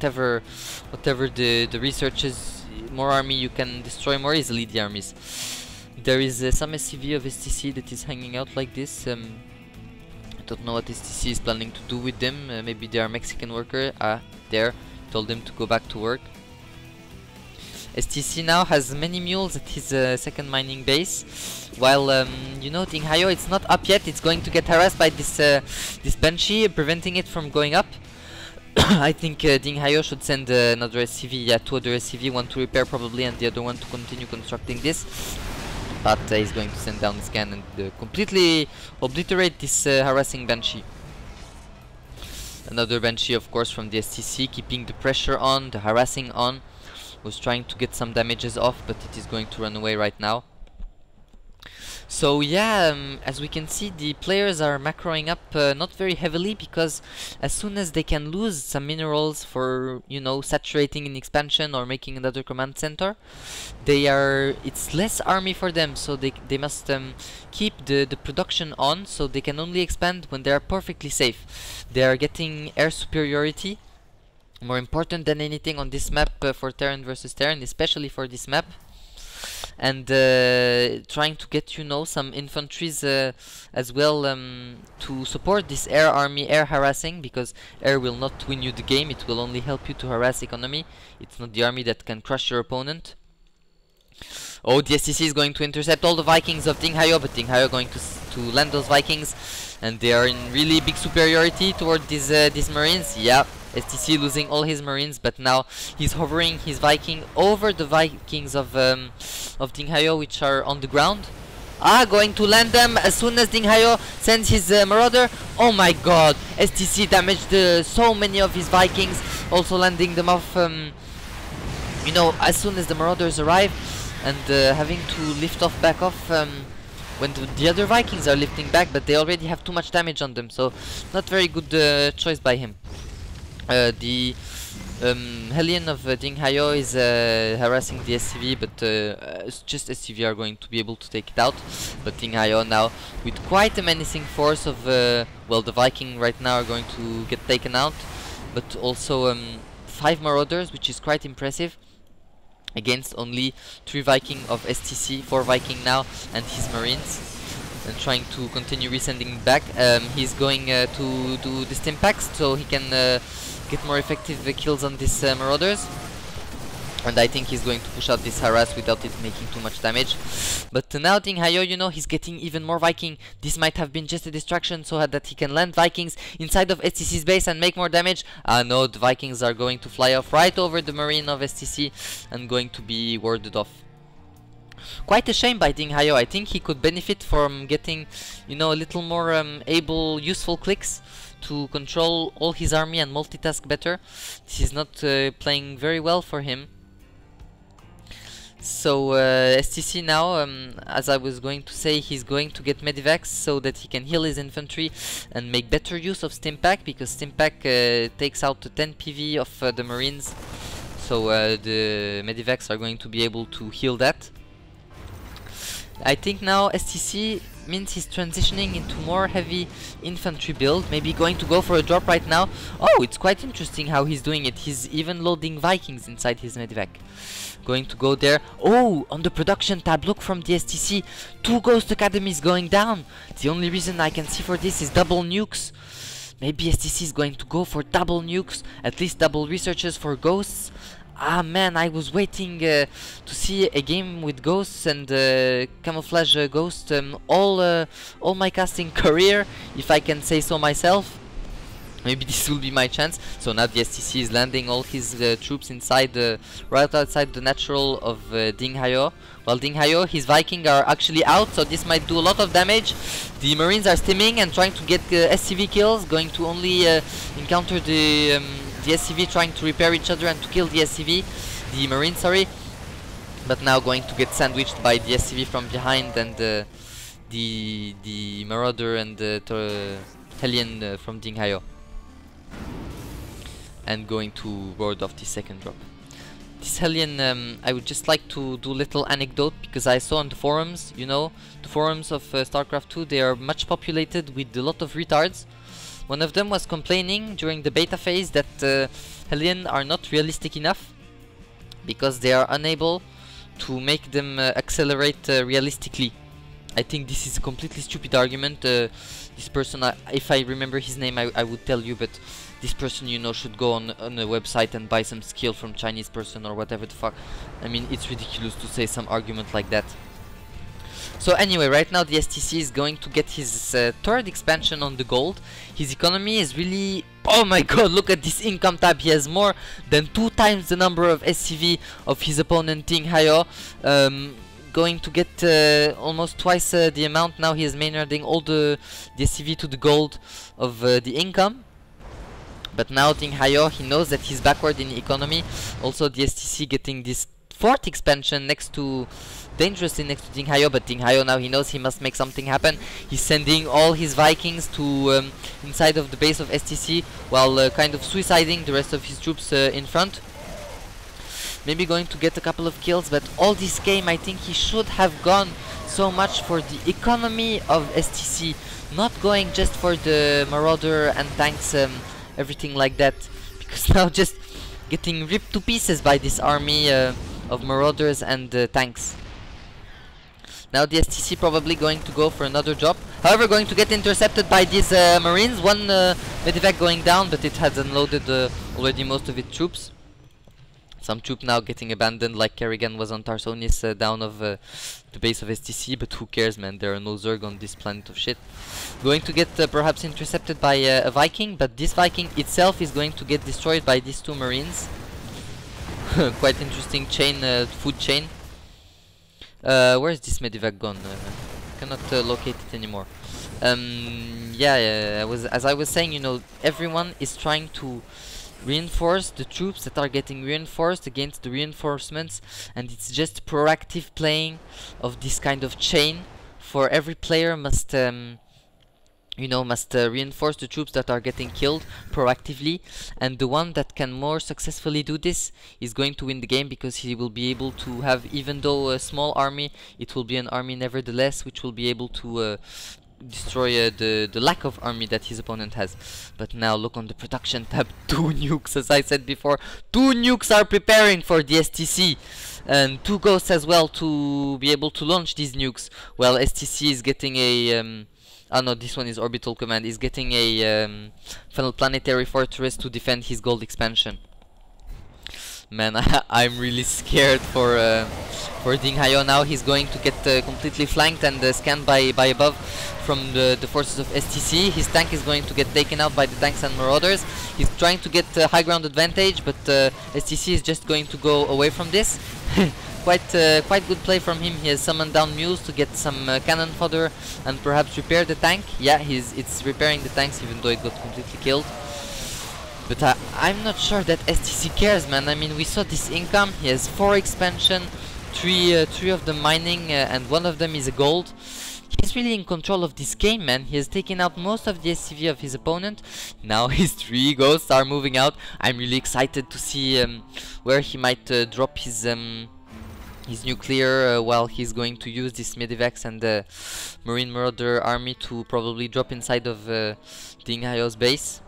whatever the research is, more army you can destroy more easily the armies. There is some SCV of STC that is hanging out like this. I don't know what STC is planning to do with them. Maybe they are Mexican worker. There, told them to go back to work. STC now has many mules at his second mining base, while you know, Ding Hayo, it's not up yet. It's going to get harassed by this this Banshee, preventing it from going up. I think Ding Hayo should send another SCV, yeah, 2 other SCV, one to repair probably, and the other one to continue constructing this. But he's going to send down the scan and completely obliterate this harassing Banshee. Another Banshee, of course, from the STC, keeping the pressure on, the harassing on. Was trying to get some damages off, but it is going to run away right now. So yeah, as we can see, the players are macroing up not very heavily, because as soon as they can lose some minerals for, you know, saturating in expansion or making another command center, it's less army for them, so they must keep the production on, so they can only expand when they are perfectly safe. They are getting air superiority, more important than anything on this map for Terran versus Terran, especially for this map. And trying to get, you know, some infantries as well to support this air army, air harassing, because air will not win you the game, it will only help you to harass economy. It's not the army that can crush your opponent. Oh, the STC is going to intercept all the Vikings of Ding Hayo, but Ding Hayo going to land those Vikings, and they are in really big superiority toward these Marines. Yeah, STC losing all his Marines, but now he's hovering his Viking over the Vikings of Ding Hayo, which are on the ground. Going to land them as soon as Ding Hayo sends his Marauder. Oh my god, STC damaged so many of his Vikings, also landing them off, you know, as soon as the Marauders arrive, and having to lift off, back off, when the other Vikings are lifting back, but they already have too much damage on them, so not very good choice by him. The Hellion of Ding Hayo is harassing the SCV, but just SCV are going to be able to take it out. But Ding Hayo now, with quite a menacing force of, well, the Viking right now are going to get taken out, but also 5 Marauders, which is quite impressive, against only 3 Viking of STC, 4 Viking now, and his Marines, and trying to continue resending back. He's going to do the stim packs, so he can get more effective kills on these Marauders. And I think he's going to push out this harass without it making too much damage. But now Ding Hayo, you know, he's getting even more Viking. This might have been just a distraction so that he can land Vikings inside of STC's base and make more damage. No, the Vikings are going to fly off right over the Marine of STC and going to be warded off. Quite a shame by Ding Hayo. I think he could benefit from getting, you know, a little more able, useful clicks to control all his army and multitask better. This is not playing very well for him. So STC now, as I was going to say, he's going to get Medivacs so that he can heal his infantry and make better use of Stimpack, because Stimpack takes out the 10 PV of the Marines. So the Medivacs are going to be able to heal that. I think now STC means he's transitioning into more heavy infantry build, maybe going to go for a drop right now. Oh, it's quite interesting how he's doing it. He's even loading Vikings inside his Medivac. Going to go there. Oh, on the production tab, look, from the STC, 2 Ghost Academies going down. The only reason I can see for this is double nukes. Maybe STC is going to go for double nukes, at least double researches for ghosts. Man, I was waiting to see a game with ghosts and camouflage ghost all my casting career, if I can say so myself. Maybe this will be my chance. So now the STC is landing all his troops inside, right outside the natural of Ding Hayo. While Ding Hayo, his Viking are actually out, so this might do a lot of damage. The Marines are stimming and trying to get SCV kills, going to only encounter the SCV trying to repair each other and to kill the SCV, the Marine, sorry. But now going to get sandwiched by the SCV from behind, and the Marauder and the Hellion from Ding Hayo. And going to ward off the second drop. This Hellion, I would just like to do a little anecdote, because I saw on the forums, you know, the forums of Starcraft 2, they are much populated with a lot of retards. One of them was complaining during the beta phase that Hellion are not realistic enough because they are unable to make them accelerate realistically. I think this is a completely stupid argument. This person, if I remember his name, I would tell you, but this person, you know, should go on a website and buy some skill from Chinese person or whatever the fuck. I mean, it's ridiculous to say some argument like that. So anyway, right now the STC is going to get his third expansion on the gold. His economy is really... Oh my god, look at this income tab. He has more than 2 times the number of SCV of his opponent Ding Hayo. Going to get almost twice the amount. Now he is maynarding all the SCV to the gold of the income. But now Ding Hayo, he knows that he's backward in economy. Also the STC getting this fourth expansion next to... dangerously next to Ding Hayo, but Ding Hayo now he knows he must make something happen. He's sending all his Vikings to inside of the base of STC while kind of suiciding the rest of his troops in front. Maybe going to get a couple of kills, but all this game I think he should have gone so much for the economy of STC, not going just for the Marauder and tanks, everything like that, because now just getting ripped to pieces by this army of Marauders and tanks. Now the STC probably going to go for another job. However, going to get intercepted by these Marines. One medevac going down, but it has unloaded already most of its troops. Some troop now getting abandoned, like Kerrigan was on Tarsonis down of the base of STC, but who cares, man? There are no Zerg on this planet of shit. Going to get perhaps intercepted by a Viking, but this Viking itself is going to get destroyed by these 2 Marines. Quite interesting chain, food chain. Where is this medevac gone? Cannot locate it anymore. Yeah, as I was saying, you know, everyone is trying to reinforce the troops that are getting reinforced against the reinforcements, and it's just proactive playing of this kind of chain. For every player must you know, must reinforce the troops that are getting killed proactively, and the one that can more successfully do this is going to win the game, because he will be able to have, even though a small army, it will be an army nevertheless which will be able to destroy the lack of army that his opponent has. But now look on the production tab, 2 nukes, as I said before. 2 nukes are preparing for the STC, and 2 ghosts as well to be able to launch these nukes. Well, STC is getting a oh no, this one is Orbital Command, is getting a Final Planetary Fortress to defend his gold expansion. Man, I'm really scared for Ding Hayo now. He's going to get completely flanked and scanned by above from the forces of STC. His tank is going to get taken out by the tanks and Marauders. He's trying to get high ground advantage, but STC is just going to go away from this. Quite good play from him. He has summoned down mules to get some cannon fodder and perhaps repair the tank. Yeah, it's repairing the tanks, even though it got completely killed. But I'm not sure that STC cares, man. I mean, we saw this income. He has 4 expansion, 3 of them mining, and 1 of them is a gold. He's really in control of this game, man. He has taken out most of the SCV of his opponent. Now his 3 ghosts are moving out. I'm really excited to see where he might drop his nuclear, while he's going to use this medevacs and the Marine Marauder army to probably drop inside of Ding Hayo's base.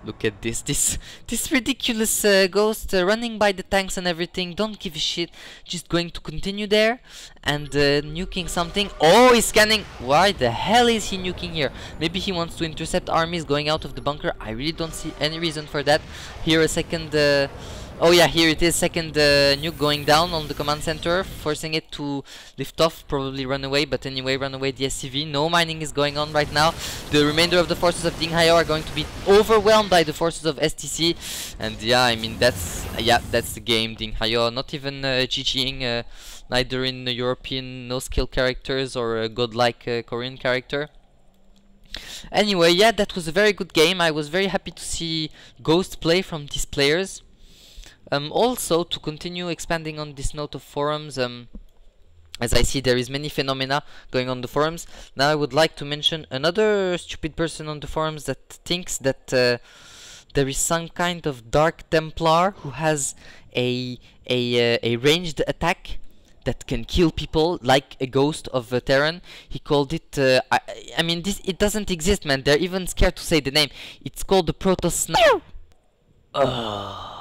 Look at this ridiculous ghost running by the tanks and everything, don't give a shit, just going to continue there and nuking something. Oh, he's scanning. Why the hell is he nuking here? Maybe he wants to intercept armies going out of the bunker. I really don't see any reason for that. Here a second oh yeah, here it is, second nuke going down on the command center, forcing it to lift off, probably run away, but anyway, run away the SCV. No mining is going on right now. The remainder of the forces of Ding Hayo are going to be overwhelmed by the forces of STC, and yeah, I mean, that's the game. Ding Hayo not even GGing, neither in European no-skill characters or a godlike Korean character. Anyway, yeah, that was a very good game. I was very happy to see Ghost play from these players. Also, to continue expanding on this note of forums, as I see there is many phenomena going on the forums. Now I would like to mention another stupid person on the forums that thinks that there is some kind of Dark Templar who has a ranged attack that can kill people like a ghost of a Terran. He called it, I mean, it doesn't exist, man. They're even scared to say the name. It's called the Proto Sniper. Ugh.